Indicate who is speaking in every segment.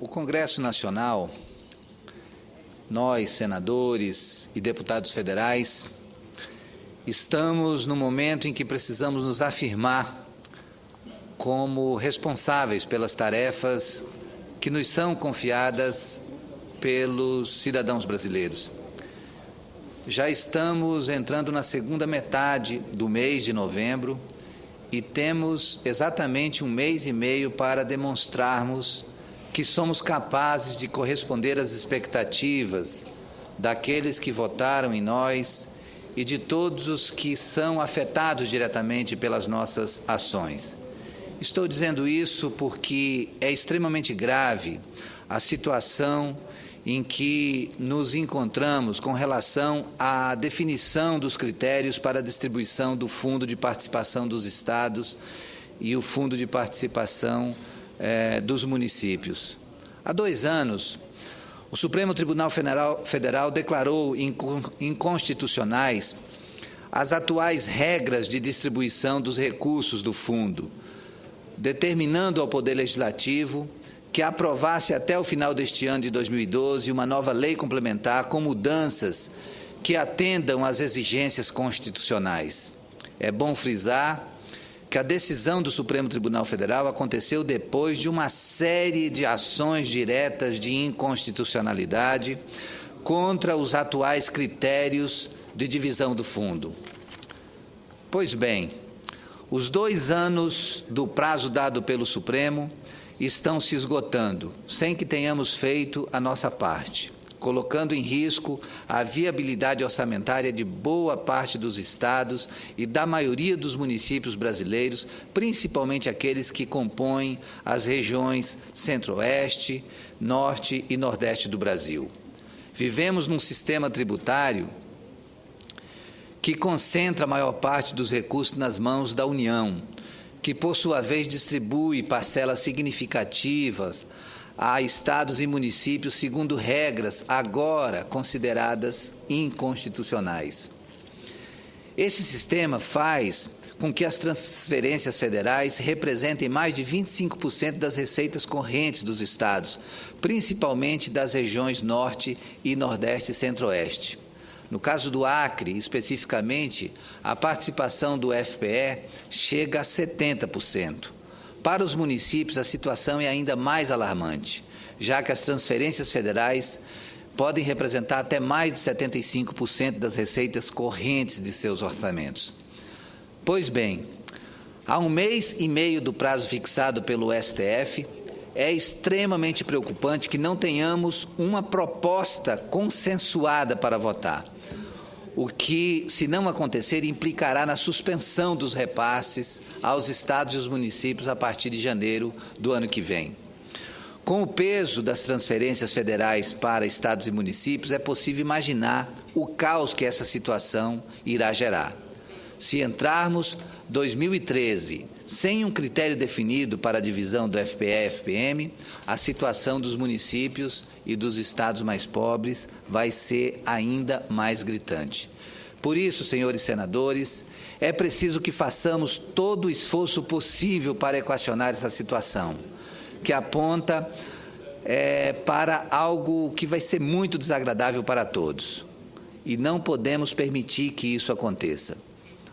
Speaker 1: O Congresso Nacional, nós, senadores e deputados federais, estamos no momento em que precisamos nos afirmar como responsáveis pelas tarefas que nos são confiadas pelos cidadãos brasileiros. Já estamos entrando na segunda metade do mês de novembro e temos exatamente 1 mês e meio para demonstrarmos que somos capazes de corresponder às expectativas daqueles que votaram em nós e de todos os que são afetados diretamente pelas nossas ações. Estou dizendo isso porque é extremamente grave a situação em que nos encontramos com relação à definição dos critérios para a distribuição do Fundo de Participação dos Estados e o Fundo de Participação dos municípios. Há 2 anos, o Supremo Tribunal Federal declarou inconstitucionais as atuais regras de distribuição dos recursos do fundo, determinando ao Poder Legislativo que aprovasse até o final deste ano de 2012 uma nova lei complementar com mudanças que atendam às exigências constitucionais. É bom frisar que a decisão do Supremo Tribunal Federal aconteceu depois de uma série de ações diretas de inconstitucionalidade contra os atuais critérios de divisão do fundo. Pois bem, os 2 anos do prazo dado pelo Supremo estão se esgotando, sem que tenhamos feito a nossa parte, colocando em risco a viabilidade orçamentária de boa parte dos estados e da maioria dos municípios brasileiros, principalmente aqueles que compõem as regiões Centro-Oeste, Norte e Nordeste do Brasil. Vivemos num sistema tributário que concentra a maior parte dos recursos nas mãos da União, que, por sua vez, distribui parcelas significativas a estados e municípios segundo regras agora consideradas inconstitucionais. Esse sistema faz com que as transferências federais representem mais de 25% das receitas correntes dos estados, principalmente das regiões Norte e Nordeste e Centro-Oeste. No caso do Acre, especificamente, a participação do FPE chega a 70%. Para os municípios, a situação é ainda mais alarmante, já que as transferências federais podem representar até mais de 75% das receitas correntes de seus orçamentos. Pois bem, há 1 mês e meio do prazo fixado pelo STF, é extremamente preocupante que não tenhamos uma proposta consensuada para votar, o que, se não acontecer, implicará na suspensão dos repasses aos estados e os municípios a partir de janeiro do ano que vem. Com o peso das transferências federais para estados e municípios, é possível imaginar o caos que essa situação irá gerar. Se entrarmos 2013 sem um critério definido para a divisão do FPE e FPM, a situação dos municípios e dos estados mais pobres vai ser ainda mais gritante. Por isso, senhores senadores, é preciso que façamos todo o esforço possível para equacionar essa situação, que aponta para algo que vai ser muito desagradável para todos. E não podemos permitir que isso aconteça.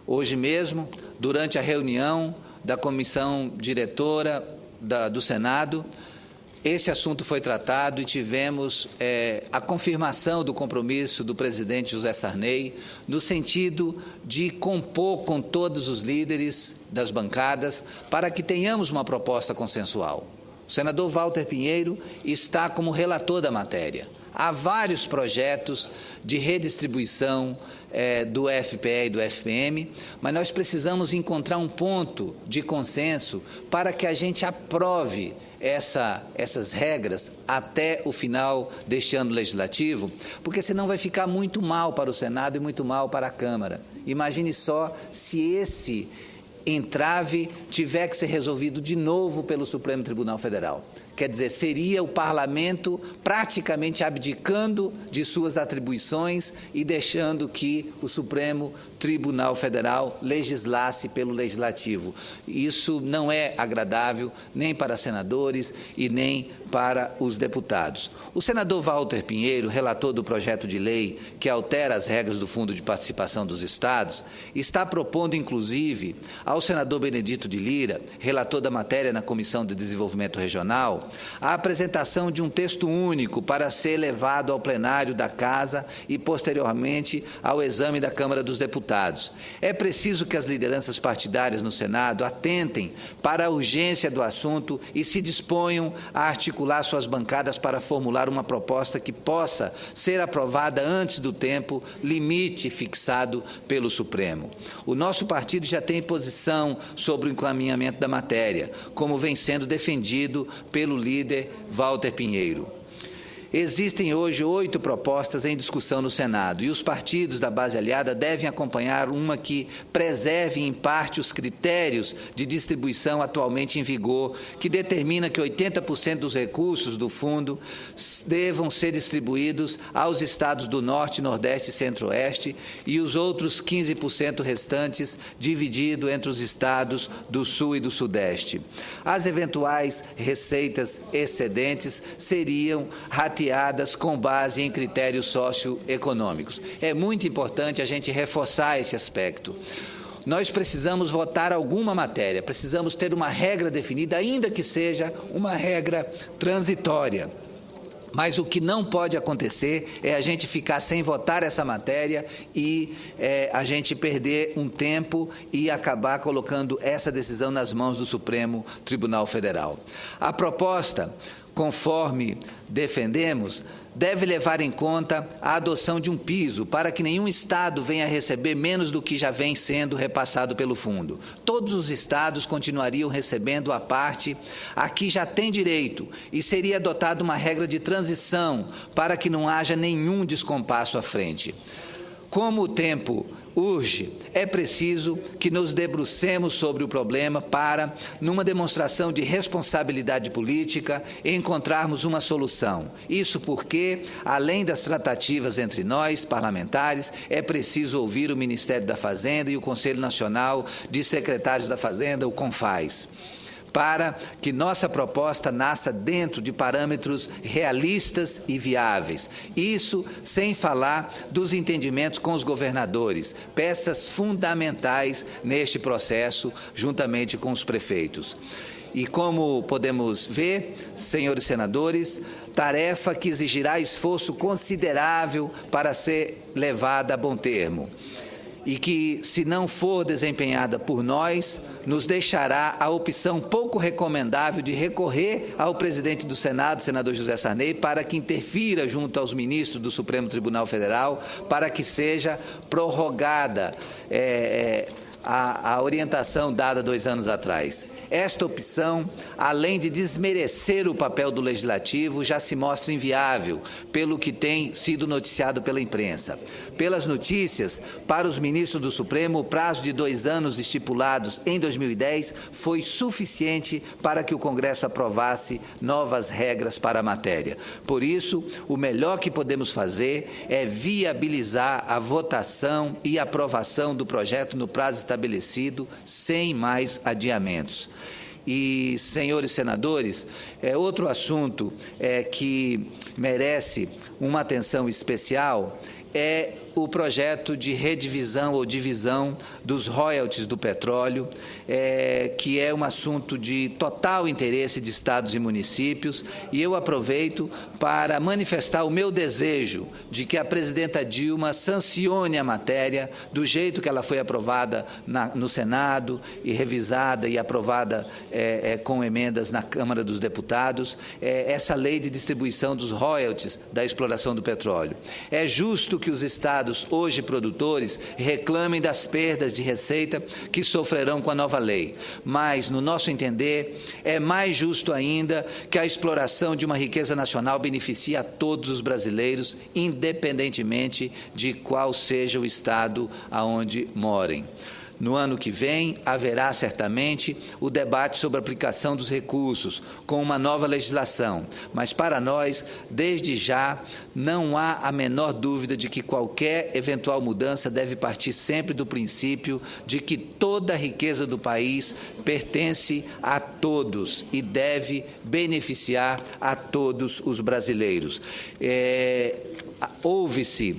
Speaker 1: Hoje mesmo, durante a reunião da comissão diretora do Senado, esse assunto foi tratado e tivemos a confirmação do compromisso do presidente José Sarney no sentido de compor com todos os líderes das bancadas para que tenhamos uma proposta consensual. O senador Walter Pinheiro está como relator da matéria. Há vários projetos de redistribuição do FPE e do FPM, mas nós precisamos encontrar um ponto de consenso para que a gente aprove essas regras até o final deste ano legislativo, porque senão vai ficar muito mal para o Senado e muito mal para a Câmara. Imagine só se esse entrave tiver que ser resolvido de novo pelo Supremo Tribunal Federal. Quer dizer, seria o parlamento praticamente abdicando de suas atribuições e deixando que o Supremo Tribunal Federal legislasse pelo Legislativo. Isso não é agradável nem para senadores e nem para os deputados. O senador Walter Pinheiro, relator do projeto de lei que altera as regras do Fundo de Participação dos Estados, está propondo, inclusive, ao senador Benedito de Lira, relator da matéria na Comissão de Desenvolvimento Regional, a apresentação de um texto único para ser levado ao plenário da Casa e, posteriormente, ao exame da Câmara dos Deputados. É preciso que as lideranças partidárias no Senado atentem para a urgência do assunto e se disponham a articular suas bancadas para formular uma proposta que possa ser aprovada antes do tempo limite fixado pelo Supremo. O nosso partido já tem posição sobre o encaminhamento da matéria, como vem sendo defendido pelo líder Walter Pinheiro. Existem hoje 8 propostas em discussão no Senado e os partidos da base aliada devem acompanhar uma que preserve em parte os critérios de distribuição atualmente em vigor, que determina que 80% dos recursos do fundo devam ser distribuídos aos estados do Norte, Nordeste e Centro-Oeste e os outros 15% restantes dividido entre os estados do Sul e do Sudeste. As eventuais receitas excedentes seriam rateadas com base em critérios socioeconômicos. É muito importante a gente reforçar esse aspecto. Nós precisamos votar alguma matéria, precisamos ter uma regra definida, ainda que seja uma regra transitória. Mas o que não pode acontecer é a gente ficar sem votar essa matéria e a gente perder um tempo e acabar colocando essa decisão nas mãos do Supremo Tribunal Federal. A proposta, conforme defendemos, deve levar em conta a adoção de um piso para que nenhum estado venha a receber menos do que já vem sendo repassado pelo fundo. Todos os estados continuariam recebendo a parte a que já tem direito e seria adotada uma regra de transição para que não haja nenhum descompasso à frente. Como o tempo urge, é preciso que nos debrucemos sobre o problema para, numa demonstração de responsabilidade política, encontrarmos uma solução. Isso porque, além das tratativas entre nós, parlamentares, é preciso ouvir o Ministério da Fazenda e o Conselho Nacional de Secretários da Fazenda, o CONFAS, para que nossa proposta nasça dentro de parâmetros realistas e viáveis. Isso sem falar dos entendimentos com os governadores, peças fundamentais neste processo, juntamente com os prefeitos. E como podemos ver, senhores senadores, tarefa que exigirá esforço considerável para ser levada a bom termo. E que, se não for desempenhada por nós, nos deixará a opção pouco recomendável de recorrer ao presidente do Senado, senador José Sarney, para que interfira junto aos ministros do Supremo Tribunal Federal, para que seja prorrogada a orientação dada 2 anos atrás. Esta opção, além de desmerecer o papel do Legislativo, já se mostra inviável, pelo que tem sido noticiado pela imprensa. Pelas notícias, para os ministros do Supremo, o prazo de 2 anos estipulados em 2010 foi suficiente para que o Congresso aprovasse novas regras para a matéria. Por isso, o melhor que podemos fazer é viabilizar a votação e aprovação do projeto no prazo estabelecido, sem mais adiamentos. E, senhores senadores, outro assunto que merece uma atenção especial é o projeto de redivisão ou divisão dos royalties do petróleo, que é um assunto de total interesse de estados e municípios, e eu aproveito para manifestar o meu desejo de que a presidenta Dilma sancione a matéria do jeito que ela foi aprovada no Senado e revisada e aprovada com emendas na Câmara dos Deputados, essa lei de distribuição dos royalties da exploração do petróleo. É justo que os estados hoje produtores reclamem das perdas de receita que sofrerão com a nova lei, mas, no nosso entender, é mais justo ainda que a exploração de uma riqueza nacional beneficie a todos os brasileiros, independentemente de qual seja o estado aonde morem. No ano que vem, haverá certamente o debate sobre a aplicação dos recursos, com uma nova legislação. Mas, para nós, desde já, não há a menor dúvida de que qualquer eventual mudança deve partir sempre do princípio de que toda a riqueza do país pertence a todos e deve beneficiar a todos os brasileiros. Houve-se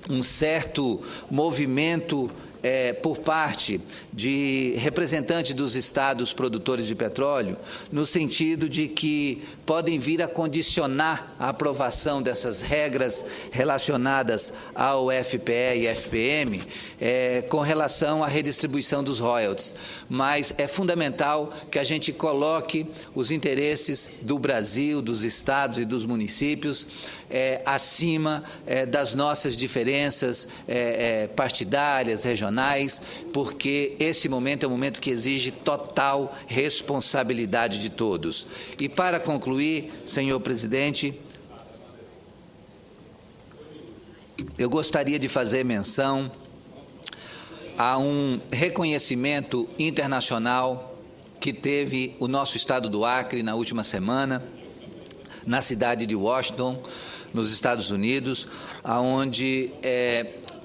Speaker 1: um certo movimento por parte de representantes dos estados produtores de petróleo, no sentido de que podem vir a condicionar a aprovação dessas regras relacionadas ao FPE e FPM com relação à redistribuição dos royalties. Mas é fundamental que a gente coloque os interesses do Brasil, dos estados e dos municípios acima das nossas diferenças partidárias, regionais, porque esse momento é um momento que exige total responsabilidade de todos. E para concluir, senhor presidente, eu gostaria de fazer menção a um reconhecimento internacional que teve o nosso estado do Acre na última semana, na cidade de Washington, nos Estados Unidos, onde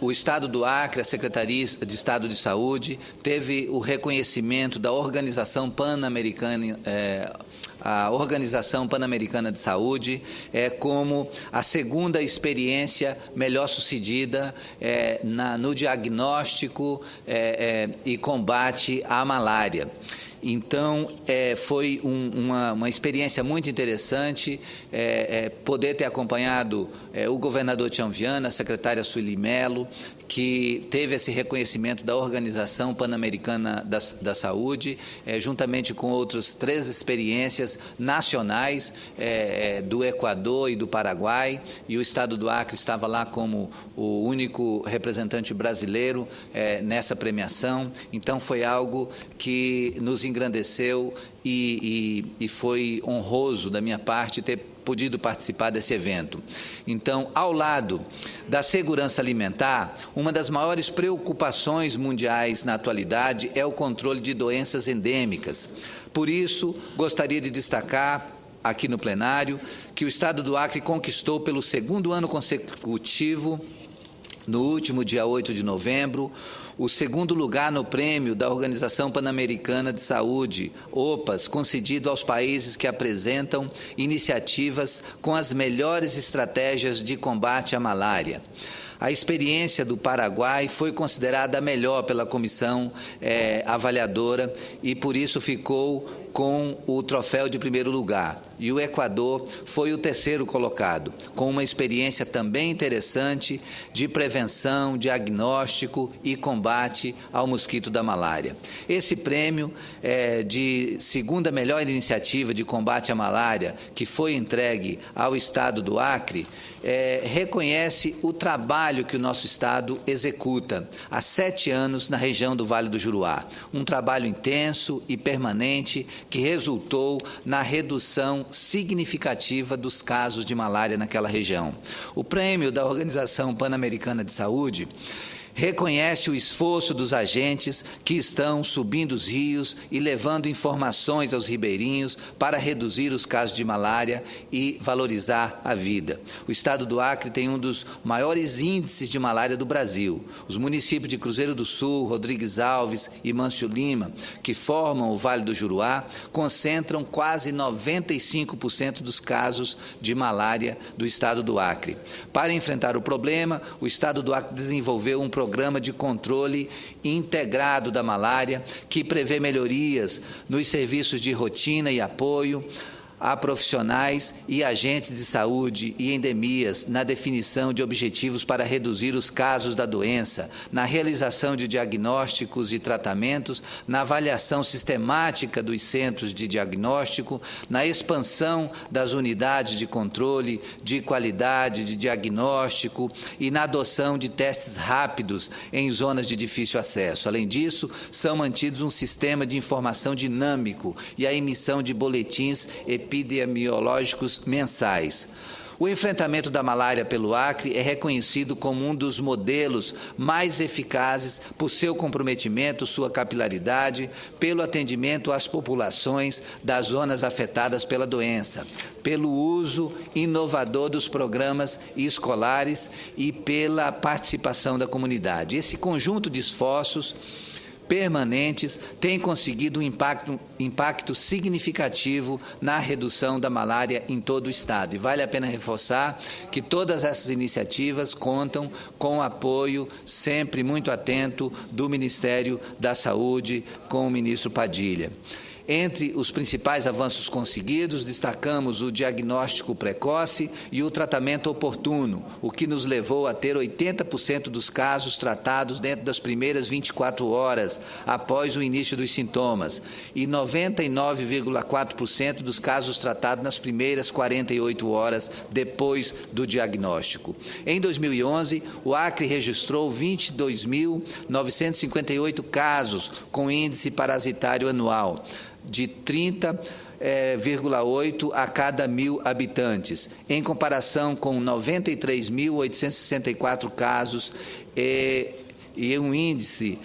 Speaker 1: o Estado do Acre, a Secretaria de Estado de Saúde, teve o reconhecimento da Organização Pan-Americana, a Organização Pan-Americana de Saúde, como a segunda experiência melhor sucedida no diagnóstico e combate à malária. Então, foi uma experiência muito interessante poder ter acompanhado o governador Tião Viana, a secretária Sueli Melo, que teve esse reconhecimento da Organização Pan-Americana da Saúde, juntamente com outras 3 experiências nacionais do Equador e do Paraguai, e o Estado do Acre estava lá como o único representante brasileiro nessa premiação. Então, foi algo que nos engrandeceu e foi honroso da minha parte ter podido participar desse evento. Então, ao lado da segurança alimentar, uma das maiores preocupações mundiais na atualidade é o controle de doenças endêmicas. Por isso, gostaria de destacar aqui no plenário que o Estado do Acre conquistou pelo 2º ano consecutivo, no último dia 8 de novembro, o 2º lugar no prêmio da Organização Pan-Americana de Saúde, OPAS, concedido aos países que apresentam iniciativas com as melhores estratégias de combate à malária. A experiência do Paraguai foi considerada a melhor pela comissão avaliadora e, por isso, ficou com o troféu de 1º lugar. E o Equador foi o 3º colocado, com uma experiência também interessante de prevenção, diagnóstico e combate ao mosquito da malária. Esse prêmio de 2ª melhor iniciativa de combate à malária, que foi entregue ao Estado do Acre, reconhece o trabalho que o nosso Estado executa há 7 anos na região do Vale do Juruá. Um trabalho intenso e permanente que resultou na redução significativa dos casos de malária naquela região. O prêmio da Organização Pan-Americana de Saúde reconhece o esforço dos agentes que estão subindo os rios e levando informações aos ribeirinhos para reduzir os casos de malária e valorizar a vida. O Estado do Acre tem um dos maiores índices de malária do Brasil. Os municípios de Cruzeiro do Sul, Rodrigues Alves e Mâncio Lima, que formam o Vale do Juruá, concentram quase 95% dos casos de malária do Estado do Acre. Para enfrentar o problema, o Estado do Acre desenvolveu um programa de controle integrado da malária, que prevê melhorias nos serviços de rotina e apoio a profissionais e agentes de saúde e endemias na definição de objetivos para reduzir os casos da doença, na realização de diagnósticos e tratamentos, na avaliação sistemática dos centros de diagnóstico, na expansão das unidades de controle de qualidade de diagnóstico e na adoção de testes rápidos em zonas de difícil acesso. Além disso, são mantidos um sistema de informação dinâmico e a emissão de boletins epidemiológicos epidemiológicos mensais. O enfrentamento da malária pelo Acre é reconhecido como um dos modelos mais eficazes por seu comprometimento, sua capilaridade, pelo atendimento às populações das zonas afetadas pela doença, pelo uso inovador dos programas escolares e pela participação da comunidade. Esse conjunto de esforços permanentes tem conseguido um impacto significativo na redução da malária em todo o Estado. E vale a pena reforçar que todas essas iniciativas contam com o apoio sempre muito atento do Ministério da Saúde, com o ministro Padilha. Entre os principais avanços conseguidos, destacamos o diagnóstico precoce e o tratamento oportuno, o que nos levou a ter 80% dos casos tratados dentro das primeiras 24 horas após o início dos sintomas e 99,4% dos casos tratados nas primeiras 48 horas depois do diagnóstico. Em 2011, o Acre registrou 22.958 casos com índice parasitário anual, de 30,8 a cada 1.000 habitantes, em comparação com 93.864 casos e um índice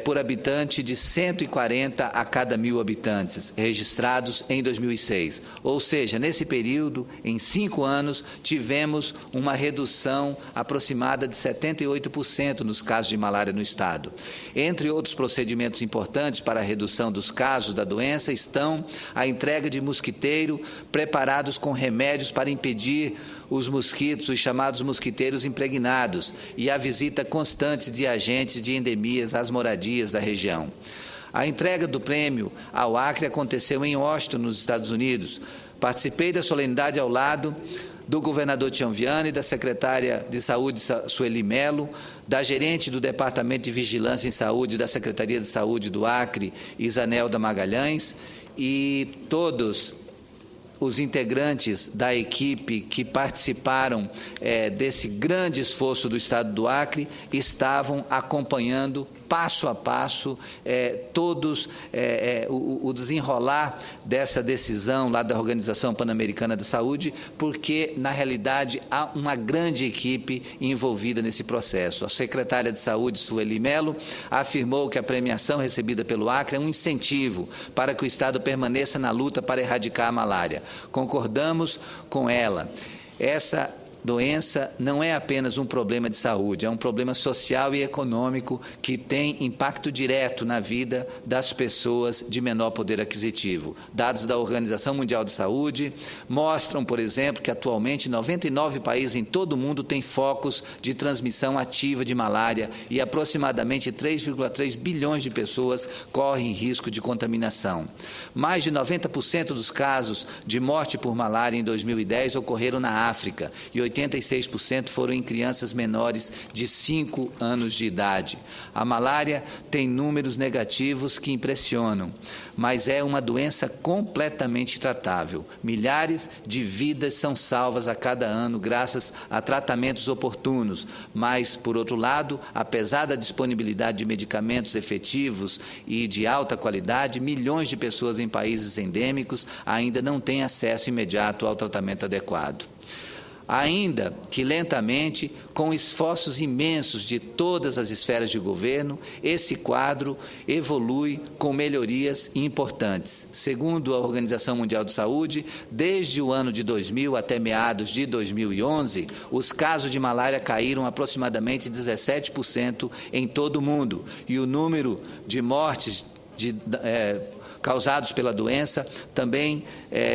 Speaker 1: por habitante de 140 a cada 1.000 habitantes, registrados em 2006. Ou seja, nesse período, em 5 anos, tivemos uma redução aproximada de 78% nos casos de malária no Estado. Entre outros procedimentos importantes para a redução dos casos da doença estão a entrega de mosquiteiro preparados com remédios para impedir os mosquitos, os chamados mosquiteiros impregnados, e a visita constante de agentes de endemias às moradias da região. A entrega do prêmio ao Acre aconteceu em Washington, nos Estados Unidos. Participei da solenidade ao lado do governador Tião Viana e da secretária de Saúde, Sueli Melo, da gerente do Departamento de Vigilância em Saúde da Secretaria de Saúde do Acre, Isanelda Magalhães, e todos os integrantes da equipe que participaram desse grande esforço do Estado do Acre estavam acompanhando passo a passo todos o desenrolar dessa decisão lá da Organização Pan-Americana da Saúde, porque, na realidade, há uma grande equipe envolvida nesse processo. A secretária de Saúde, Sueli Melo, afirmou que a premiação recebida pelo Acre é um incentivo para que o Estado permaneça na luta para erradicar a malária. Concordamos com ela. Essa doença não é apenas um problema de saúde, é um problema social e econômico que tem impacto direto na vida das pessoas de menor poder aquisitivo. Dados da Organização Mundial de Saúde mostram, por exemplo, que atualmente 99 países em todo o mundo têm focos de transmissão ativa de malária e aproximadamente 3,3 bilhões de pessoas correm risco de contaminação. Mais de 90% dos casos de morte por malária em 2010 ocorreram na África e 86% foram em crianças menores de 5 anos de idade. A malária tem números negativos que impressionam, mas é uma doença completamente tratável. Milhares de vidas são salvas a cada ano graças a tratamentos oportunos, mas, por outro lado, apesar da disponibilidade de medicamentos efetivos e de alta qualidade, milhões de pessoas em países endêmicos ainda não têm acesso imediato ao tratamento adequado. Ainda que lentamente, com esforços imensos de todas as esferas de governo, esse quadro evolui com melhorias importantes. Segundo a Organização Mundial de Saúde, desde o ano de 2000 até meados de 2011, os casos de malária caíram aproximadamente 17% em todo o mundo, e o número de mortes causados pela doença também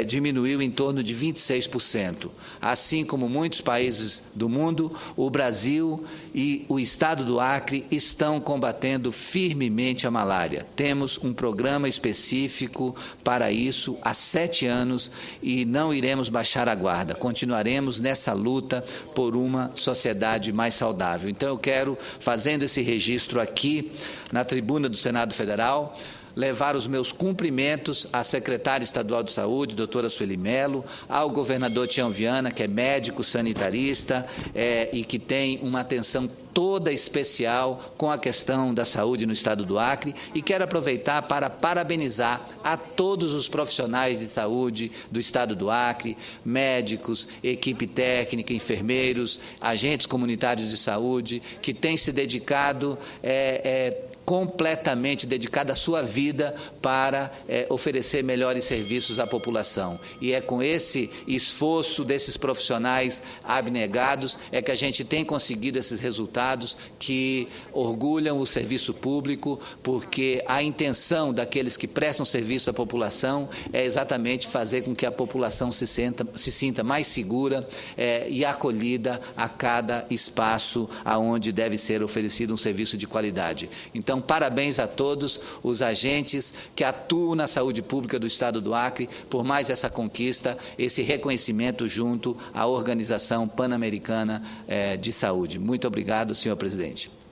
Speaker 1: diminuiu em torno de 26%. Assim como muitos países do mundo, o Brasil e o Estado do Acre estão combatendo firmemente a malária. Temos um programa específico para isso há 7 anos e não iremos baixar a guarda. Continuaremos nessa luta por uma sociedade mais saudável. Então, eu quero, fazendo esse registro aqui na tribuna do Senado Federal, levar os meus cumprimentos à secretária estadual de saúde, doutora Sueli Melo, ao governador Tião Viana, que é médico sanitarista e que tem uma atenção toda especial com a questão da saúde no estado do Acre, e quero aproveitar para parabenizar a todos os profissionais de saúde do estado do Acre, médicos, equipe técnica, enfermeiros, agentes comunitários de saúde, que têm se dedicado completamente dedicada a sua vida para oferecer melhores serviços à população. E é com esse esforço desses profissionais abnegados que a gente tem conseguido esses resultados que orgulham o serviço público, porque a intenção daqueles que prestam serviço à população é exatamente fazer com que a população se sinta mais segura e acolhida a cada espaço aonde deve ser oferecido um serviço de qualidade. Então, parabéns a todos os agentes que atuam na saúde pública do estado do Acre por mais essa conquista, esse reconhecimento junto à Organização Pan-Americana de Saúde. Muito obrigado, senhor presidente.